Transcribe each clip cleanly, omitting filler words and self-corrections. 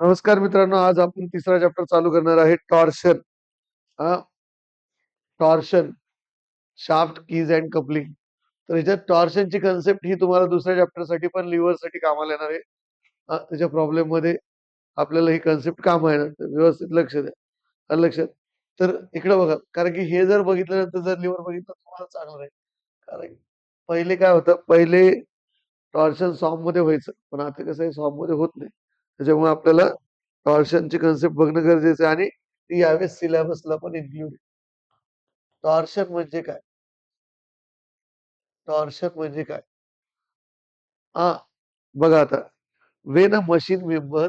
नमस्कार मित्रांनो, आज आपण तिसरा चॅप्टर चालू करणार आहे torsion. Torsion, shaft, keys and coupling. तर याच्यात टॉर्शनची कन्सेप्ट ही तुम्हाला दुसऱ्या चॅप्टरसाठी पण लिव्हरसाठी कामाला येणार आहे. त्याच्या प्रॉब्लेम मध्ये आपल्याला ही कन्सेप्ट कामा येणार, तर व्यवस्थित लक्ष द्या. आलं लक्षात? तर इकडे बघा, कारण की हे जर बघितल्यानंतर जर लिव्हर बघितलं तुम्हाला चांगलं नाही. कारण पहिले काय होतं, पहिले टॉर्शन सॉन्ग मध्ये व्हायचं, पण आता कसं आहे, सॉन्ग मध्ये होत नाही. त्याच्यामुळे आपल्याला टॉर्शनची कन्सेप्ट बघणं गरजेचं आहे आणि ती यावेळेस सिलेबसला पण इन्क्लूड. टॉर्शन म्हणजे काय? टॉर्शन म्हणजे काय? हा, बघा आता, when a machine member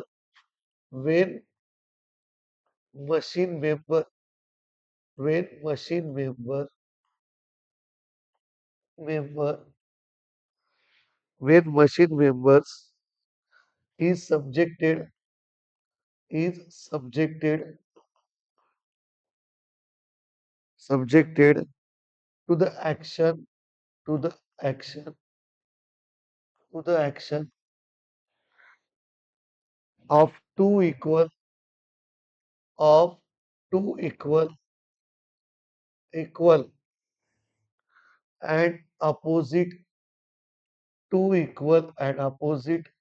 Wien machine member Wien machine member Wien machine members is subjected subjected to the action to the action to the action of two of equal and opposite two equal and opposite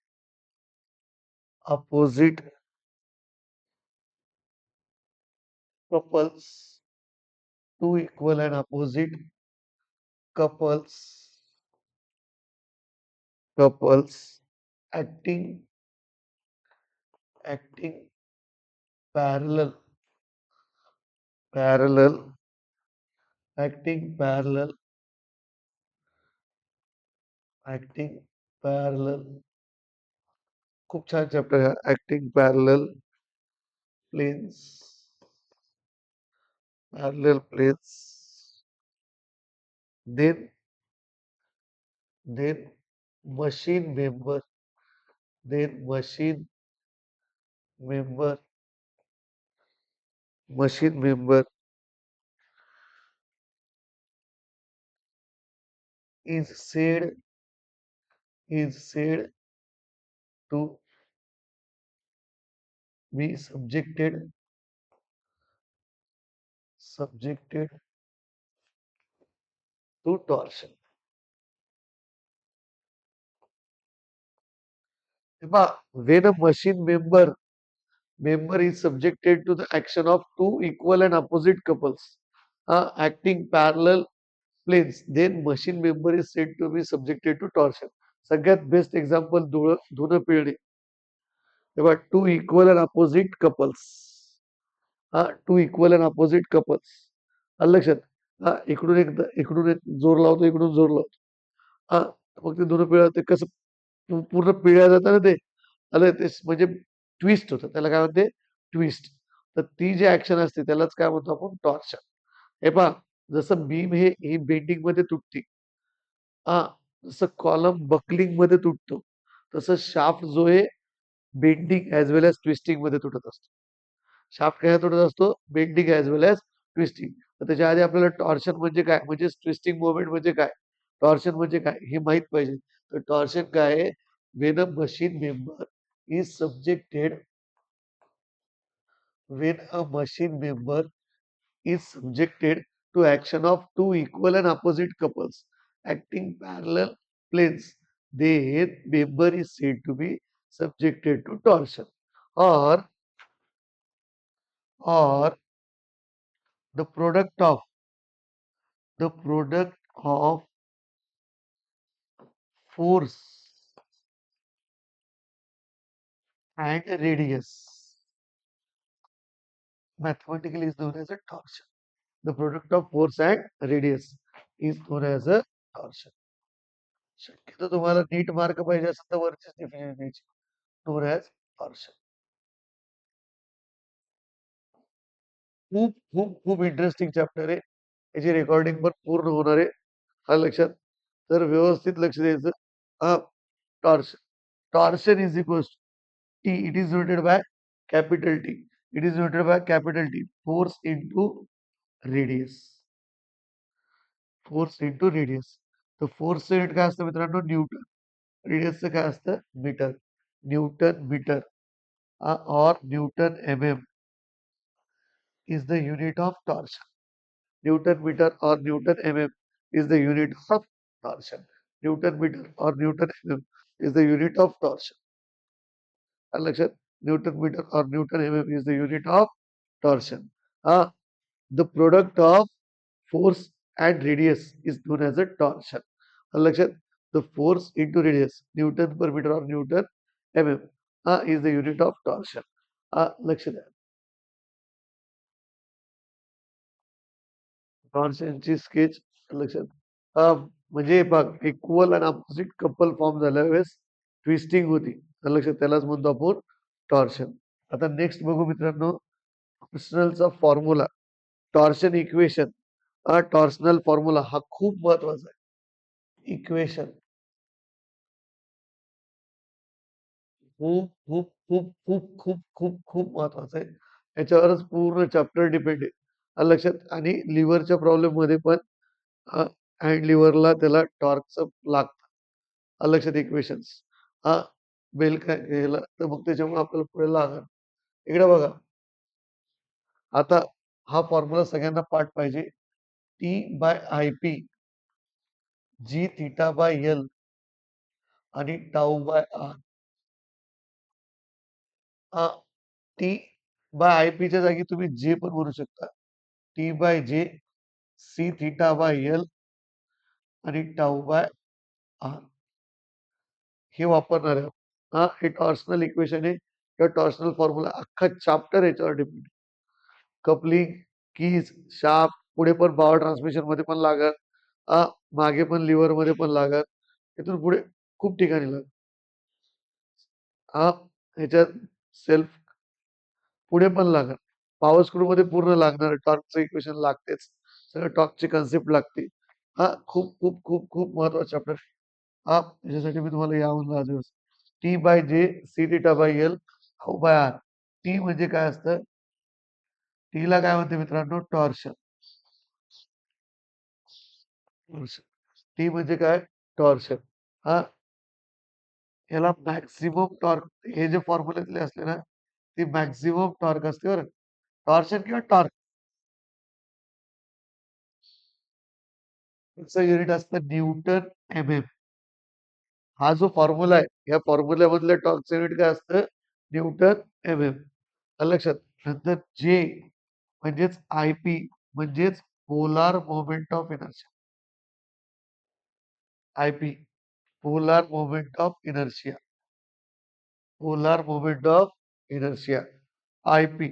couples two equal and opposite couples acting acting parallel parallel acting parallel acting parallel. खूप छान chapter आहे acting planes planes. Then machine member machine member machine member is said to be subjected to torsion. When a machine member is subjected to the action of two equal and opposite couples acting parallel planes, then machine member is said to be subjected to torsion. सगळ्यात best example धुणं पिळणे. तेव्हा two equal and opposite couples two equal and opposite couples. आलं लक्षात? इकडून एक जोर लावतो, इकडून जोर लावतो. मग ते दोन पिळ्या ते कसं पूर्ण पिळ्या जातं ना ते. आलं ते म्हणजे ट्विस्ट होतं. त्याला काय म्हणते? ट्विस्ट. तर ती जी ऍक्शन असते त्यालाच काय म्हणतो आपण? टॉर्शन. हे पहा, जसं बीम ही बेंडिंग मध्ये तुटते. हा, जसं कॉलम बकलिंग मध्ये तुटतो, तसं शाफ्ट जो आहे बेंडिंग ऍज वेल एज ट्विस्टिंग मध्ये तुटत असतो. शाफ्ट काय तुटत असतो? बेंडिंग ऍज वेल एज ट्विस्टिंग. तर त्याच्या आधी आपल्याला टॉर्शन म्हणजे काय, म्हणजे ट्विस्टिंग मोमेंट म्हणजे काय, टॉर्शन म्हणजे काय हे माहित पाहिजे. तर टॉर्शन काय आहे? When a machine member is subjected when a machine member is subjected to action of two equal and opposite couples acting parallel planes, then member is said to be subjected to torsion. Or or the product of force and radius mathematically is known as a torsion. The product of force and radius is known as a torsion. शक्यतो तुम्हाला नीट mark पाहिजे असेल तर वरचीच definition द्यायची. known as torsion. खूप खूप खूप interesting chapter आहे. याची रेकॉर्डिंग पण पूर्ण होणार आहे. आलं लक्षात? तर व्यवस्थित लक्ष द्यायचं. Torsion. Torsion is equals T. It is noted by capital T. It is noted by capital T. Force into radius. Force into radius. तर फोर्सचं युनिट काय असतं मित्रांनो? न्यूटन. रेडियसचं काय असतं? Metre. Newton metre. or Newton mm is the unit of torsion. Newton meter or Newton mm is the unit of torsion. Newton meter or Newton mm is the unit of torsion. Alright, Newton meter or Newton mm is the unit of torsion. Uh, the product of force and radius is known as a torsion. Alright, the force into radius, Newton per meter or Newton mm, is the unit of torsion. लक्ष द्या. टॉर्शनची sketch लक्षात म्हणजे बघ equal आणि opposite couple form झाल्या वेळेस twisting होती. लक्षात त्यालाच म्हणतो आपण टॉर्शन. आता नेक्स्ट बघू मित्रांनो टॉर्शनलचा formula. Torsion equation. Torsional formula हा खूप महत्वाचा आहे. इक्वेशन खूप खूप खूप खूप खूप खूप खूप महत्वाचं आहे. याच्यावरच पूर्ण चॅप्टर डिपेंड आहे. लक्षात आणि लिव्हरच्या प्रॉब्लेम मध्ये पण हँड लिव्हरला त्याला टॉर्कचं लागतं. लक्षात इक्वेशन्स. हा बेल काय केलं तर मग त्याच्यामुळे आपल्याला पुढे लागल. इकडे बघा. आता हा फॉर्म्युला सगळ्यांना पाठ पाहिजे. T by I P G theta by L आणि tau by R. T by I पीच्या जागी तुम्ही जे पण म्हणू शकता. T by J C theta by L आणि टाऊ बाय आर हे वापरणार आहे. हे टॉर्शनल इक्वेशन आहे. किंवा टॉर्शनल फॉर्म्युला अख्खा चॅप्टर याच्यावर डिपेंड. कपलिंग, कीज, शाफ्ट, पुढे पण पॉवर ट्रान्समिशन मध्ये पण लागत. मागे पण लिव्हर मध्ये पण लागत. इथून पुढे खूप ठिकाणी लागत. ह्याच्यात सेल्फ पुढे पण लागत. पॉवर स्क्रू मध्ये पूर्ण लागणार. टॉर्कचं इक्वेशन लागतेच. सगळं टॉर्कची कन्सेप्ट लागते. खूप खूप खूप खूप महत्वाचा चॅप्टर. त्याच्यासाठी मी तुम्हाला या म्हणलं आज दिवस. T by J C theta by L tau by R. T म्हणजे काय असतं? टीला काय म्हणते मित्रांनो? टॉर्शन. टी म्हणजे काय? टॉर्शन. हा याला मॅक्सिमम टॉर्क हे जे फॉर्म्युल्यातले असले ना ती मॅक्सिमम टॉर्क असते बरं. टॉर्शन किंवा टॉर्क याचं युनिट असतं न्यूटन एम एम. हा जो फॉर्म्युला आहे या फॉर्म्युल्यामधलं टॉर्कचं युनिट काय असतं? Newton M M. लक्षात. नंतर जे म्हणजेच आय पी म्हणजेच polar moment of inertia. I P polar moment of inertia. Polar moment of inertia I P.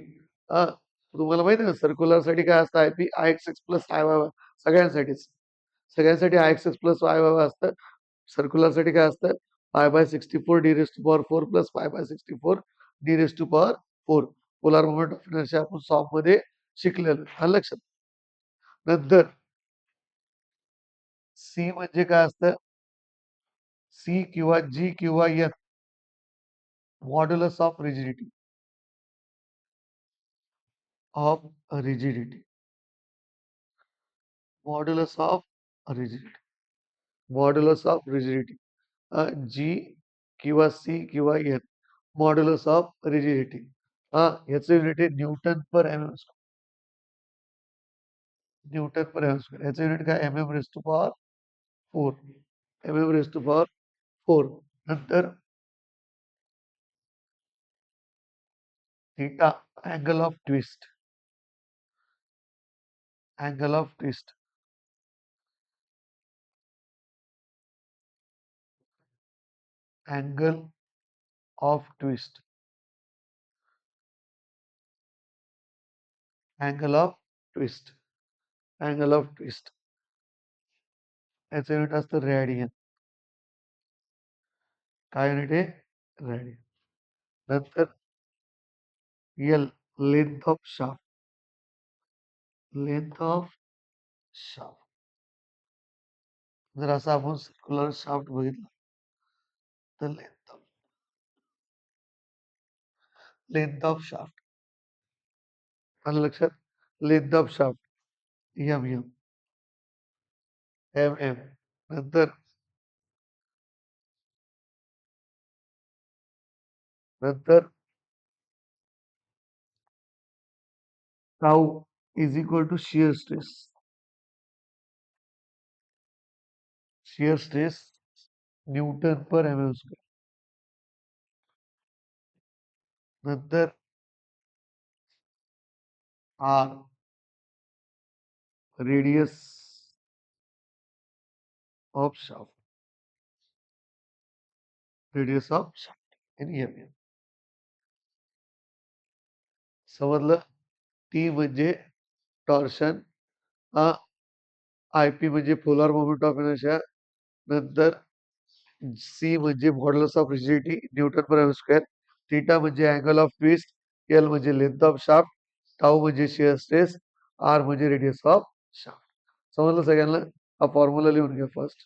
तुम्हाला माहिती आहे ना सर्क्युलर साठी काय असतं? I P I X X plus I Y Y. सगळ्यांसाठीच. सगळ्यांसाठी I X X plus Y Y Y असतं. सर्क्युलर साठी काय असतं? Pi by 64 D raise to power 4 plus पाय by 64 D raise to power 4. Polar moment of inertia आपण सॉफ्ट मध्ये शिकलेलं. लक्षात. नंतर सी म्हणजे काय असतं? सी किंवा जी किंवा N modulus of rigidity. Of rigidity. Modulus of rigidity. Modulus of rigidity. G किंवा सी किंवा एन मॉड्युलस ऑफ रिजिडिटी. याचं युनिट आहे newton per M M square. Newton per M square. याचं युनिट काय? M M raise to power 4. M M raise to power 4. नंतर theta angle of twist. Angle of twist. Angle of twist. Angle of twist. Angle of twist. याचं unit असतं radian. काय unit आहे? Radian. नंतर L length of shaft. Length of shaft. जर असा आपण circular shaft बघितला तर लेंथ ऑफ शाफ्ट. आलं लक्षात. Length of shaft M M M M. नंतर नंतर tau is equal to shear stress. Shear stress newton per M square. नंतर R radius of shaft. Radius of shaft in M. समजलं. T म्हणजे torsion. I P म्हणजे polar moment of inertia. नंतर C म्हणजे modulus of rigidity newton per M square. Theta म्हणजे angle of twist. L म्हणजे length of shaft. Tau म्हणजे shear stress. R म्हणजे radius of shaft. समजलं सगळ्यांना. हा फॉर्म्युला लिहून घ्या फर्स्ट.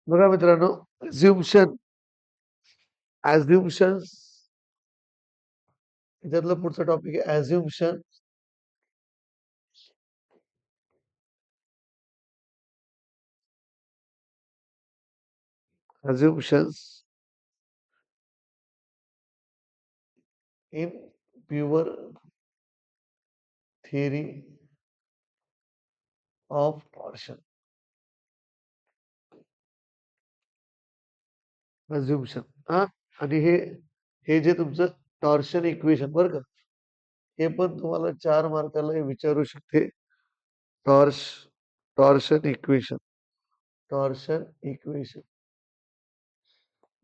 बघा मित्रांनो, ऍझ्युम्शन्स याच्यातलं पुढचा टॉपिक आहे assumptions in pure theory of torsion. Assumption. हा. आणि हे जे तुमचं टॉर्शन इक्वेशन बरं का, हे पण तुम्हाला 4 मार्काला विचारू शकते. टॉर्श टॉर्शन इक्वेशन. टॉर्शन इक्वेशन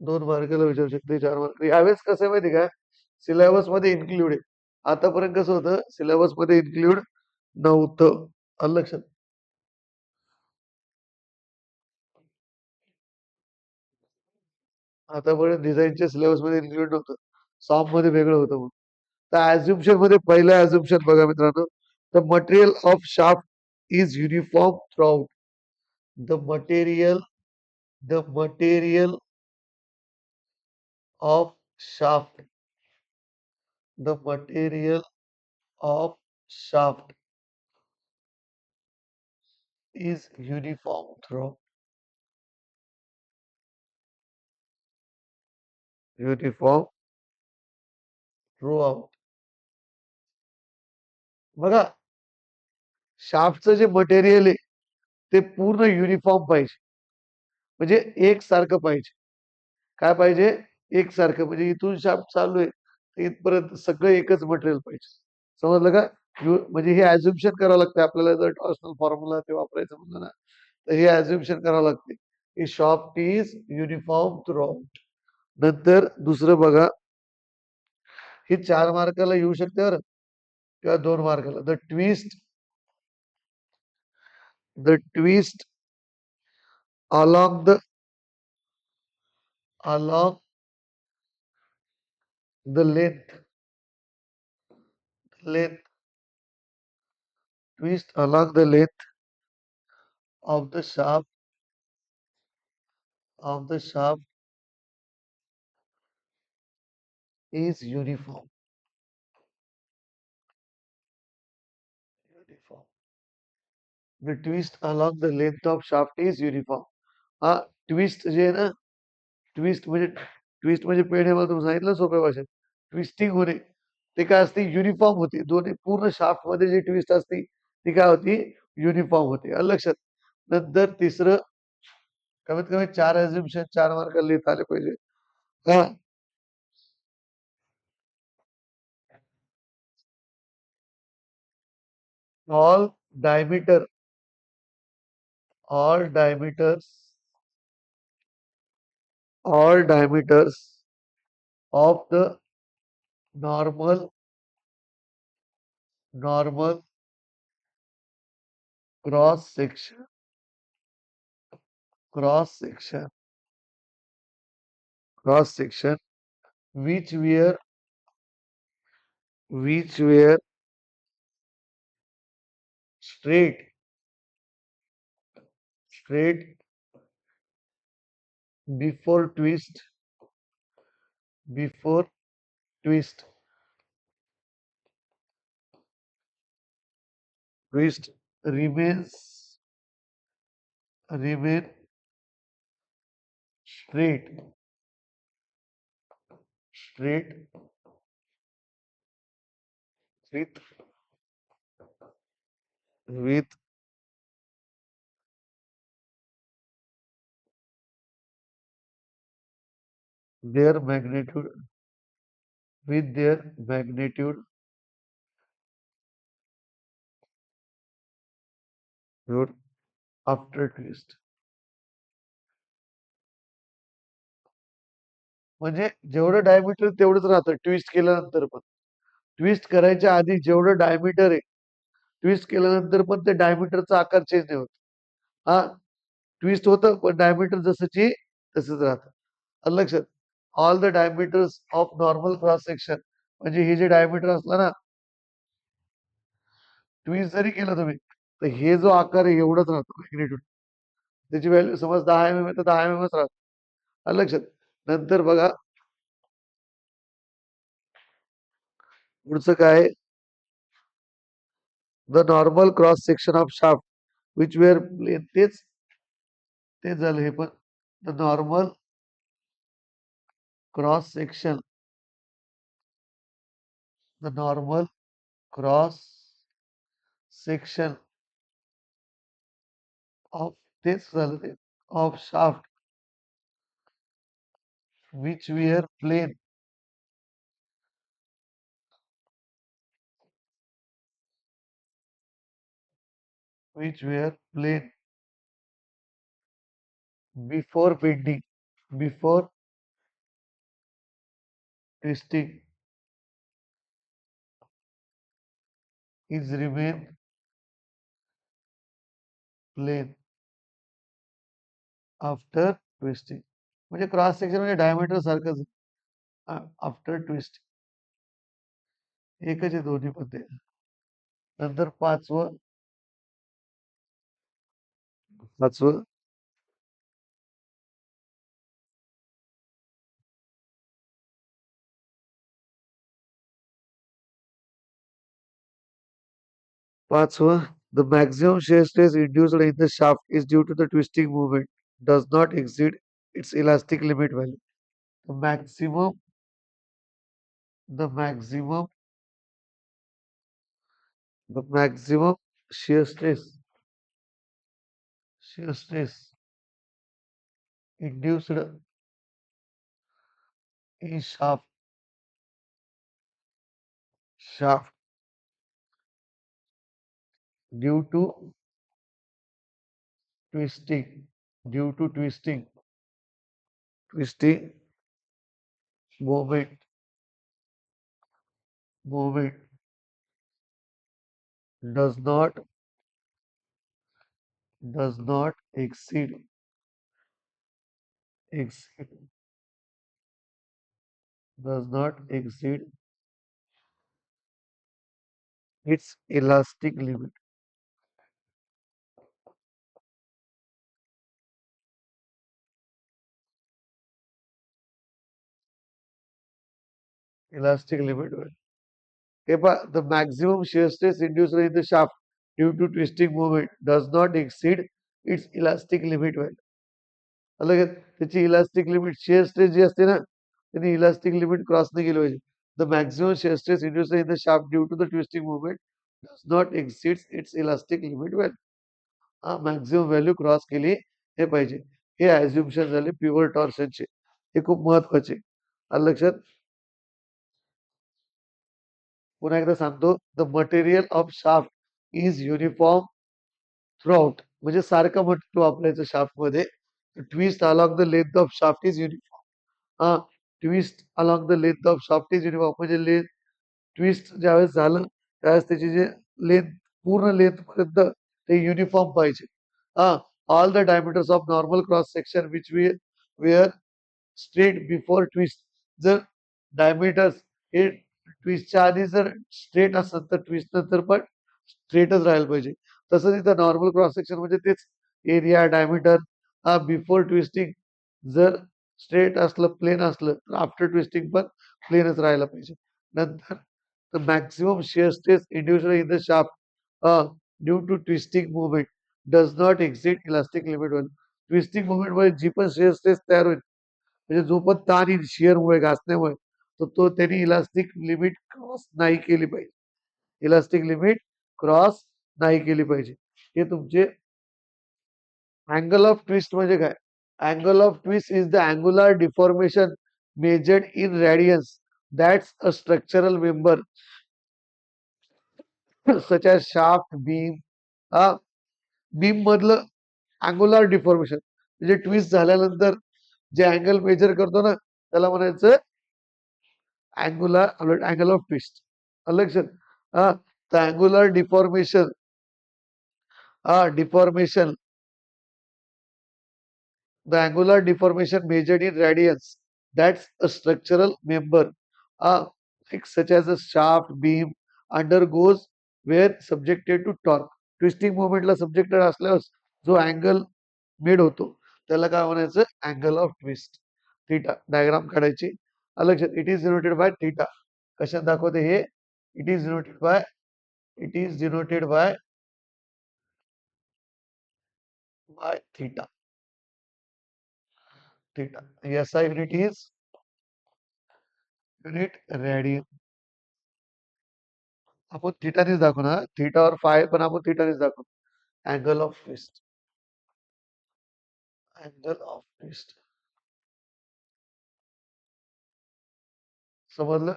2 मार्काला विचारू शकते, 4 मार्क. यावेळेस कसं आहे माहिती का, सिलेबस मध्ये इन्क्लूड आहे. आतापर्यंत कसं होतं, सिलेबस मध्ये इन्क्लूड नव्हतं. आलं लक्षात. आतापर्यंत डिझाईनच्या सिलेबस मध्ये इन्क्लूड नव्हतं. सॉफ्ट मध्ये वेगळं होतं म्हणून. तर ऍझ्युम्शन मध्ये पहिलं ऍझ्युम्शन बघा मित्रांनो. The material of shaft is uniform throughout. The material the material of shaft the material of shaft is uniform throughout. बघा, शाफ्टचं जे मटेरियल आहे ते पूर्ण युनिफॉर्म पाहिजे. म्हणजे एकसारखं पाहिजे. काय पाहिजे? एकसारखं. म्हणजे इथून शाफ्ट चालू आहे तर इथपर्यंत सगळं एकच मटेरियल पाहिजे. समजलं का? म्हणजे हे ऍझ्युम्शन करावं लागतं आपल्याला. जर टॉर्शनल फॉर्म्युला ते वापरायचं म्हणलं ना, तर हे ऍझ्युम्शन करावं लागते की शाफ्ट इज युनिफॉर्म थ्रूआउट. नंतर दुसरं बघा, ही 4 मार्काला येऊ शकते बरं, किंवा 2 मार्काला. The twist along the along the length twist along the length of the shaft is uniform. The twist along the length of shaft is uniform. हा ट्विस्ट जे आहे ना, ट्विस्ट म्हणजे पेढे, मला तुम्ही सांगितलं सोप्या भाषेत. ट्विस्टिंग होणे ते काय असते? युनिफॉर्म होते. दोन्ही पूर्ण शाफ्ट मध्ये जी ट्विस्ट असते ती काय होती? युनिफॉर्म होते. आलं लक्षात. नंतर तिसरं, कमीत कमी 4 ऍझ्युम्शन 4 मार्काला लिहिता आले पाहिजे. हा. all diameter all diameters all diameters of the normal cross section cross section cross section which were straight straight before before twist twist remain straight straight with with their magnitude with their magnitude your after twist. म्हणजे जेवढं diameter तेवढंच राहतं twist केल्यानंतर पण. Twist करायच्या आधी जेवढं diameter आहे, ट्विस्ट केल्यानंतर पण ते डायमीटरचा आकार चेंज नाही होत. हां, ट्विस्ट होतं पण डायमीटर जसंची तसंच राहतं. आलं लक्षात? All the diameters of normal cross section म्हणजे हे जे डायमीटर असलं ना, ट्विस्ट जरी केलं तुम्ही, तर हे जो आकार आहे एवढाच राहतो मॅग्निट्यूड. त्याची व्हॅल्यू समज 10 mm आहे तर 10 mmच राहतो. आलं लक्षात? नंतर बघा पुढचं काय the normal cross section of shaft which were plane तेच झालं हे पण the normal cross section the normal cross section of तेच झालं ते of shaft which were plane which were plain before bending, before twisting, is remain plain after twisting. म्हणजे cross section म्हणजे diameter सारखंच आफ्टर ट्विस्ट एकच आहे दोन्ही पण ते. नंतर पाचवं पाचवं पाचवं the maximum shear stress induced in the shaft is due to the twisting movement does not exceed its elastic limit value. The maximum the maximum shear stress induced in shaft due to twisting twisting movement does not exceed does not exceed its elastic limit हे पहा the maximum shear stress induced in the shaft due to twisting movement does not exceed its elastic limit value. अलग त्याची elastic limit shear stress जी असते ना त्यांनी elastic limit cross नाही केली पाहिजे. The maximum shear stress induced in the shaft due to the twisting movement does not exceeds its elastic limit value. हा मॅक्सिमम व्हॅल्यू क्रॉस केली हे पाहिजे. हे ॲझ्युम्शन झाले प्युअर टॉर्शनचे. हे खूप महत्वाचे. आलं लक्षात? पुन्हा एकदा सांगतो the material of shaft is uniform throughout म्हणजे सारखं म्हटलं वापरायचं शाफ्ट मध्ये twist along the length of shaft is uniform. हा twist along the length of shaft is uniform म्हणजे लेंथ ट्विस्ट ज्यावेळेस झालं त्यावेळेस त्याची जे लेंथ पूर्ण लेंथ पर्यंत ते युनिफॉर्म पाहिजे. हा all the diameters of normal cross section which were straight before twist जर डायमीटर्स हे ट्विस्टच्या आधी जर स्ट्रेट असेल तर ट्विस्ट नंतर पण स्ट्रेटच राहायला पाहिजे. तसंच इथं नॉर्मल क्रॉस सेक्शन म्हणजे तेच एरिया डायमीटर हा बिफोर ट्विस्टिंग जर स्ट्रेट असलं प्लेन असलं तर आफ्टर ट्विस्टिंग पण प्लेनच राहायला पाहिजे. नंतर the maximum shear stress induced in the shaft due to twisting movement does not exceed elastic limit one. ट्विस्टिंग मुवमेंटमुळे जी पण शिअर स्ट्रेस तयार होईल म्हणजे जो पण ताण येईल शिअरमुळे घासण्यामुळे तर तो त्यांनी इलास्टिक लिमिट क्रॉस नाही केली पाहिजे. इलास्टिक लिमिट क्रॉस नाही केली पाहिजे. हे तुमचे अँगल ऑफ ट्विस्ट म्हणजे काय? Angle of twist is the angular deformation measured in Radiance that's a structural member such as shaft beam. Beam मधलं अँग्युलर डिफॉर्मेशन म्हणजे ट्विस्ट झाल्यानंतर जे अँगल मेजर करतो ना त्याला म्हणायचं अँगल ऑफ ट्विस्ट. लक्षात. हा, the angular deformation, the angular deformation measured in radians, that's a structural member, uh, like such as a shaft beam undergoes where subjected to torque. Twisting मोमेंटला subjected असल्यावर जो angle made होतो त्याला काय म्हणायचं? Angle of twist. Theta diagram काढायची. लक्षात. It is denoted by theta. कशात दाखवते हे? It is denoted by theta. Theta. SI unit is unit radian. आपण थिटानेच दाखवणार. थीटा और फाय पण आपण थिटानेच दाखवू. Angle of twist. Angle of twist. समजलं?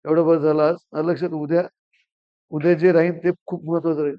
एवढं बस झालं आज. लक्षात. उद्या जे राहील ते खूप महत्वाचं राहील.